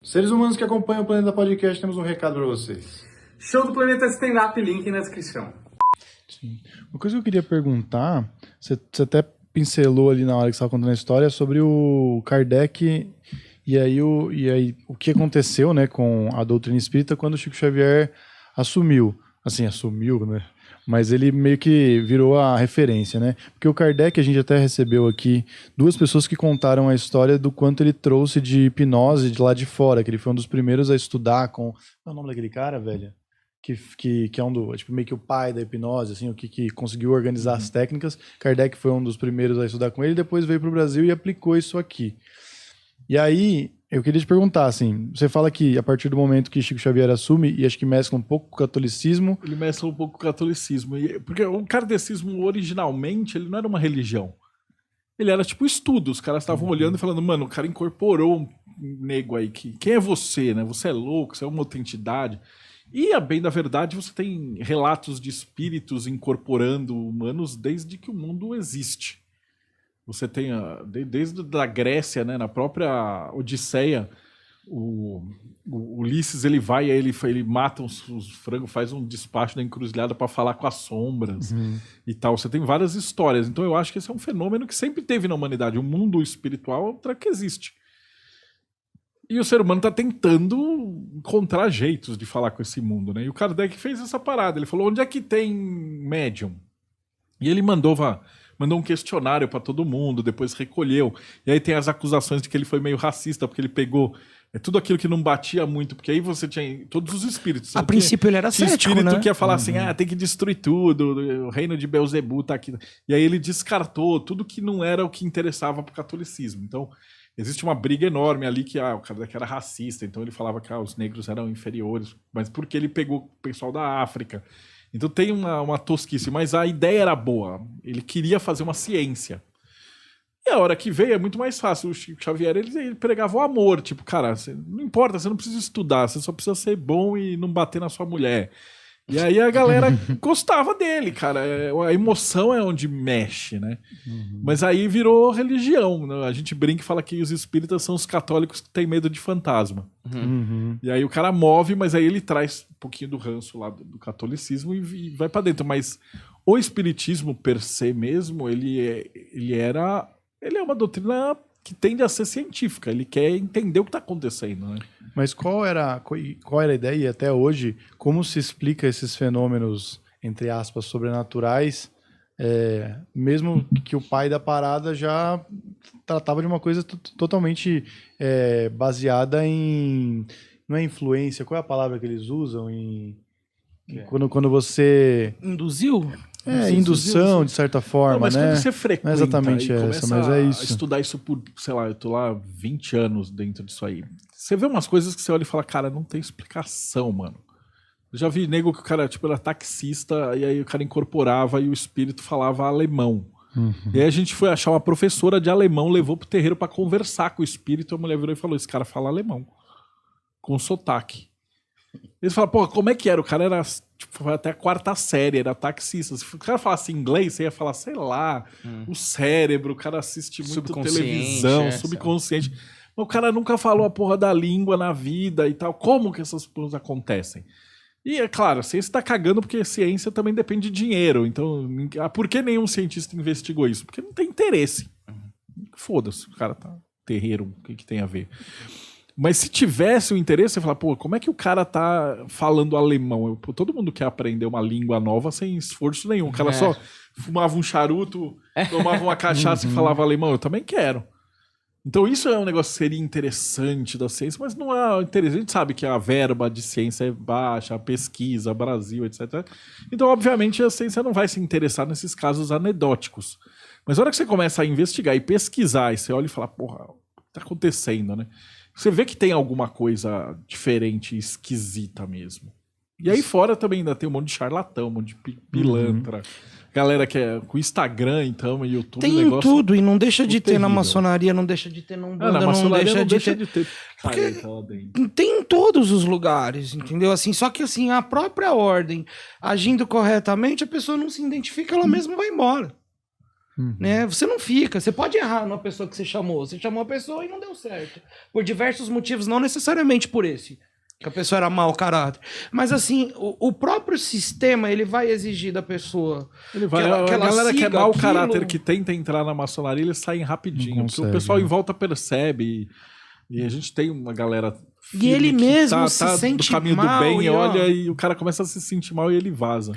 Seres humanos que acompanham o Planeta Podcast, temos um recado para vocês. Show do Planeta Stand-Up, link na descrição. Sim. Uma coisa que eu queria perguntar, você até pincelou ali na hora que você estava contando a história sobre o Kardec e aí o que aconteceu, né, com a doutrina espírita quando o Chico Xavier assumiu, né? Mas ele meio que virou a referência, né? Porque o Kardec, a gente até recebeu aqui duas pessoas que contaram a história do quanto ele trouxe de hipnose de lá de fora, que ele foi um dos primeiros a estudar com... Qual é o nome daquele cara, velho? Que é tipo, meio que o pai da hipnose, assim, o que conseguiu organizar as técnicas. Kardec foi um dos primeiros a estudar com ele, depois veio para o Brasil e aplicou isso aqui. E aí, eu queria te perguntar, assim, você fala que a partir do momento que Chico Xavier assume, e acho que mescla um pouco com o catolicismo... Ele mescla um pouco com o catolicismo, porque o kardecismo originalmente, ele não era uma religião. Ele era tipo estudo, os caras estavam olhando e falando, mano, o cara incorporou um nego aí, quem é você, né? Você é louco, você é uma outra entidade... E, a bem da verdade, você tem relatos de espíritos incorporando humanos desde que o mundo existe. Você tem, desde a Grécia, né, na própria Odisseia, o Ulisses ele vai, ele mata os frangos, faz um despacho da encruzilhada para falar com as sombras e tal. Você tem várias histórias. Então eu acho que esse é um fenômeno que sempre teve na humanidade. O mundo espiritual é que existe. E o ser humano está tentando encontrar jeitos de falar com esse mundo, né? E o Kardec fez essa parada. Ele falou, onde é que tem médium? E ele mandou um questionário para todo mundo, depois recolheu. E aí tem as acusações de que ele foi meio racista, porque ele pegou tudo aquilo que não batia muito, porque aí você tinha todos os espíritos. A princípio ele era cético, espírito né? que ia falar assim, tem que destruir tudo, o reino de Beelzebu tá aqui. E aí ele descartou tudo que não era o que interessava para o catolicismo. Então... Existe uma briga enorme ali que o Kardec era racista, então ele falava que os negros eram inferiores, mas porque ele pegou o pessoal da África. Então tem uma tosquice, mas a ideia era boa. Ele queria fazer uma ciência. E a hora que veio é muito mais fácil. O Chico Xavier, ele pregava o amor. Tipo, cara, não importa, você não precisa estudar, você só precisa ser bom e não bater na sua mulher. E aí a galera gostava dele, cara. A emoção é onde mexe, né? Mas aí virou religião, né? A gente brinca e fala que os espíritas são os católicos que têm medo de fantasma. E aí o cara move, mas aí ele traz um pouquinho do ranço lá do catolicismo e vai pra dentro. Mas o espiritismo per se mesmo, ele é uma doutrina que tende a ser científica. Ele quer entender o que está acontecendo, né? Mas qual era a ideia, e até hoje, como se explica esses fenômenos, entre aspas, sobrenaturais, mesmo que o pai da parada já tratava de uma coisa totalmente baseada em... Não é influência, qual é a palavra que eles usam? Quando você... Induziu? Indução, de certa forma, mas né? Quando você frequenta não é exatamente essa, mas é isso. A estudar isso por, sei lá, eu tô lá 20 anos dentro disso aí. Você vê umas coisas que você olha e fala, cara, não tem explicação, mano. Eu já vi nego que o cara, tipo, era taxista, e aí o cara incorporava e o espírito falava alemão. E aí a gente foi achar uma professora de alemão, levou pro terreiro pra conversar com o espírito, a mulher virou e falou, esse cara fala alemão. Com sotaque. Eles falam, pô, como é que era? O cara era, tipo, foi até a 4ª série, era taxista. Se o cara falasse inglês, você ia falar, sei lá, o cérebro, o cara assiste muito televisão, subconsciente. Mas o cara nunca falou a porra da língua na vida e tal. Como que essas coisas acontecem? E é claro, a ciência tá cagando porque a ciência também depende de dinheiro. Então, por que nenhum cientista investigou isso? Porque não tem interesse. Foda-se, o cara tá terreiro, o que tem a ver? Mas se tivesse o interesse, você fala, pô, como é que o cara tá falando alemão? Todo mundo quer aprender uma língua nova sem esforço nenhum. O cara só fumava um charuto, tomava uma cachaça e falava alemão. Eu também quero. Então isso é um negócio que seria interessante da ciência, mas não é interessante. A gente sabe que a verba de ciência é baixa, a pesquisa, Brasil, etc. Então, obviamente, a ciência não vai se interessar nesses casos anedóticos. Mas a hora que você começa a investigar e pesquisar, e você olha e fala, porra, o que tá acontecendo, né? Você vê que tem alguma coisa diferente, esquisita mesmo. E aí fora também ainda tem um monte de charlatão, um monte de pilantra. Galera que é com Instagram, então, e YouTube. Tem negócio tudo, e não deixa de ter na maçonaria, não deixa de ter na Umbanda, não deixa de ter. Porque tem em todos os lugares, entendeu? Assim, só que assim, a própria ordem agindo corretamente, a pessoa não se identifica, ela mesma vai embora. né? Você não fica, você pode errar numa pessoa que você chamou a pessoa e não deu certo, por diversos motivos, não necessariamente por esse, que a pessoa era mau caráter, mas assim, o próprio sistema, ele vai exigir da pessoa Ele vai, que ela a galera que é siga mau aquilo. caráter, que tenta entrar na maçonaria, eles saem rapidinho, Não porque o consegue, pessoal né? em volta percebe, e a gente tem uma galera E ele firme que mesmo tá se sente do caminho mal, do bem, e, ó, olha, e o cara começa a se sentir mal e ele vaza.